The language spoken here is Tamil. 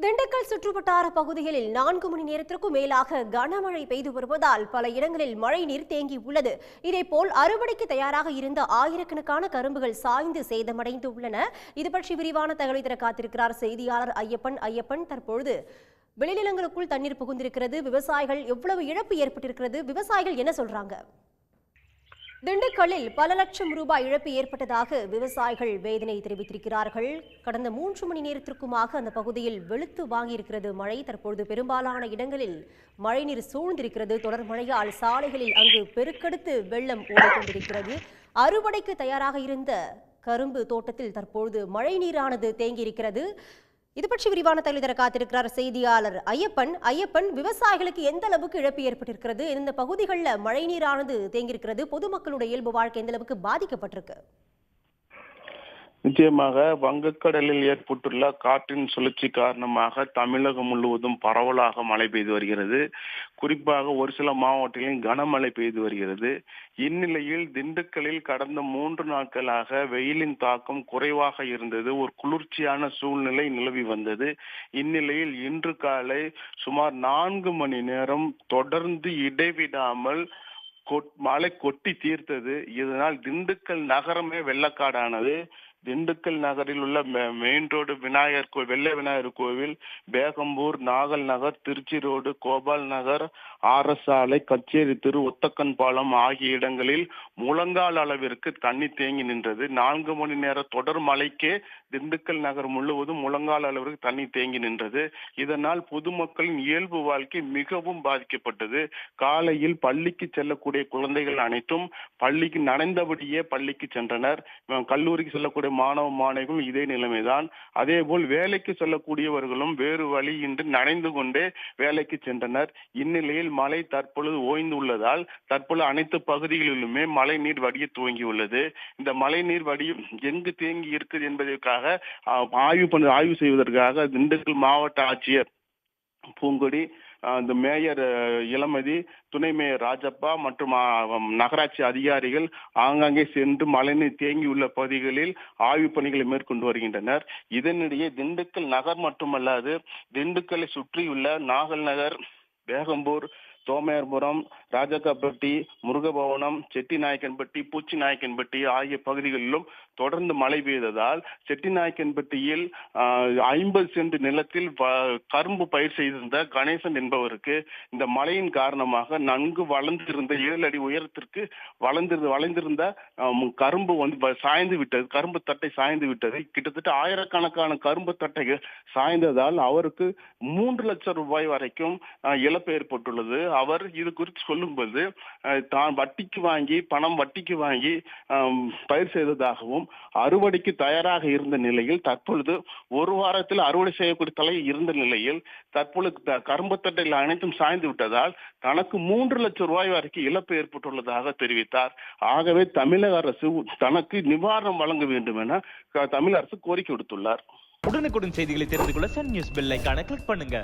திண்டுக்கல் சுற்றுவட்டார பகுதிகளில் 4 மணி நேரத்திற்கும் மேலாக கனமழை பெய்து வருவதால் பல இடங்களில் மழை நீர் தேங்கி உள்ளது. இதேபோல் அறுவடைக்கு தயாராக இருந்த ஆயிரக்கணக்கான கரும்புகள் சாய்ந்து சேதமடைந்து உள்ளன. இது பற்றி விரிவான தகவலை தர காத்திருக்கிறார் செய்தியாளர் ஐயப்பன். தற்பொழுது விளைநிலங்களுக்குள் தண்ணீர் புகுந்திருக்கிறது. விவசாயிகள் எவ்வளவு இழப்பு ஏற்பட்டிருக்கிறது? விவசாயிகள் என்ன சொல்றாங்க? திண்டுக்கல்லில் பல லட்சம் ரூபாய் இழப்பு ஏற்பட்டதாக விவசாயிகள் வேதனை தெரிவித்திருக்கிறார்கள். கடந்த 3 மணி நேரத்திற்குமாக அந்த பகுதியில் வெளுத்து வாங்கியிருக்கிறது மழை. தற்பொழுது பெரும்பாலான இடங்களில் மழைநீர் சூழ்ந்திருக்கிறது. தொடர் மழையால் சாலைகளில் அங்கு பெருக்கெடுத்து வெள்ளம் ஓடிக்கொண்டிருக்கிறது. அறுவடைக்கு தயாராக இருந்த கரும்பு தோட்டத்தில் தற்பொழுது மழை நீரானது தேங்கியிருக்கிறது. இது பற்றி விரிவான தகவல் தர காத்திருக்கிறார் செய்தியாளர் ஐயப்பன். விவசாயிகளுக்கு எந்த அளவுக்கு இழப்பு ஏற்பட்டிருக்கிறது? இந்த பகுதிகளில் மழை நீரானது தேங்கியிருக்கிறது. பொதுமக்களுடைய இயல்பு வாழ்க்கை எந்த அளவுக்கு பாதிக்கப்பட்டிருக்கு? நிச்சயமாக வங்கக்கடலில் ஏற்பட்டுள்ள காற்றின் சுழற்சி காரணமாக தமிழகம் முழுவதும் பரவலாக மழை பெய்து வருகிறது. குறிப்பாக ஒரு சில மாவட்டங்களில் கனமழை பெய்து வருகிறது. இந்நிலையில் திண்டுக்கல்லில் கடந்த 3 நாட்களாக வெயிலின் தாக்கம் குறைவாக இருந்தது. ஒரு குளிர்ச்சியான சூழ்நிலை நிலவி வந்தது. இந்நிலையில் இன்று காலை சுமார் 4 மணி நேரம் தொடர்ந்து இடைவிடாமல் மழை கொட்டி தீர்த்தது. இதனால் திண்டுக்கல் நகரமே வெள்ளக்காடானது. திண்டுக்கல் நகரில் உள்ள மெயின் ரோடு வெள்ளை விநாயகர் கோவில், பேகம்பூர், நாகல் நகர், திருச்சி ரோடு, கோபால் நகர், ஆர்எஸ் சாலை, கச்சேரி தெரு, ஒத்தக்கன் பாலம் ஆகிய இடங்களில் முழங்கால் அளவிற்கு தண்ணி தேங்கி நின்றது. 4 மணி நேர தொடர் மழைக்கே திண்டுக்கல் நகர் முழுவதும் முழங்கால் அளவிற்கு தண்ணி தேங்கி நின்றது. இதனால் பொதுமக்களின் இயல்பு வாழ்க்கை மிகவும் பாதிக்கப்பட்டது. காலையில் பள்ளிக்கு செல்லக்கூடிய குழந்தைகள் அனைத்தும் பள்ளிக்கு நனைந்தபடியே பள்ளிக்கு சென்றனர். கல்லூரிக்கு செல்லக்கூடிய மாணவ மாணவிகளும் இதே நிலைமைதான். அதே போல் வேலைக்கு செல்லக்கூடியவர்களும் வேறு வழியின்றி நனைந்து கொண்டே வேலைக்கு சென்றனர். இந்நிலையில் மழை தற்பொழுது ஓய்ந்துள்ளதால் தற்பொழுது அனைத்து பகுதிகளிலுமே மழை நீர் வடிய துவங்கியுள்ளது. இந்த மழை நீர் வடியும் எங்கு தேங்கி இருக்குது என்பதற்காக ஆய்வு செய்வதற்காக திண்டுக்கல் மாவட்ட ஆட்சியர் பூங்கொடி, இந்த மேயர் இளமதி, துணை மேயர் ராஜப்பா மற்றும் நகராட்சி அதிகாரிகள் ஆங்காங்கே சென்று மழைநீர் தேங்கியுள்ள பகுதிகளில் ஆய்வு பணிகளை மேற்கொண்டு வருகின்றனர். இதனிடையே திண்டுக்கல் நகர் மட்டுமல்லாது திண்டுக்கல்லை சுற்றியுள்ள நாகல் நகர், பேகம்பூர், தோமையார்புரம், ராஜகாப்பட்டி, முருகபவனம், செட்டிநாயக்கன்பட்டி, பூச்சிநாயக்கன்பட்டி ஆகிய பகுதிகளிலும் தொடர்ந்து மழை பெய்ததால் செட்டிநாயக்கன்பட்டியில் 50 சென்ட் நிலத்தில் கரும்பு பயிர் செய்திருந்த கணேசன் என்பவருக்கு இந்த மழையின் காரணமாக நன்கு வளர்ந்திருந்த 7 அடி உயரத்திற்கு வளைந்திருந்த கரும்பு சாய்ந்து விட்டது. கரும்பு தட்டை சாய்ந்து விட்டது. கிட்டத்தட்ட ஆயிரக்கணக்கான கரும்பு தட்டைகள் சாய்ந்ததால் அவருக்கு 3 லட்சம் ரூபாய் வரைக்கும் இழப்பு ஏற்பட்டுள்ளது. அவர் இது குறித்து சொல்லும்போது தான் பணம் வட்டிக்கு வாங்கி பயிர் செய்ததாகவும் அறுவடைக்கு தயாராக இருந்த நிலையில் தற்பொழுது ஒரு வாரத்தில் அறுவடை செய்யக்கூடிய தலை இருந்த நிலையில் தற்பொழுது கரும்பு தட்டைகள் அனைத்தும் சாய்ந்து விட்டதால் தனக்கு 3 லட்சம் ரூபாய் வரைக்கும் இழப்பு ஏற்பட்டுள்ளதாக தெரிவித்தார். ஆகவே தமிழக அரசு தனக்கு நிவாரணம் வழங்க வேண்டும் என தமிழக அரசு கோரிக்கை விடுத்துள்ளார். உடனுக்குடன் செய்திகளை தெரிந்து கொள்ள சன் நியூஸ் பெல் ஐகானை கிளிக் பண்ணுங்க.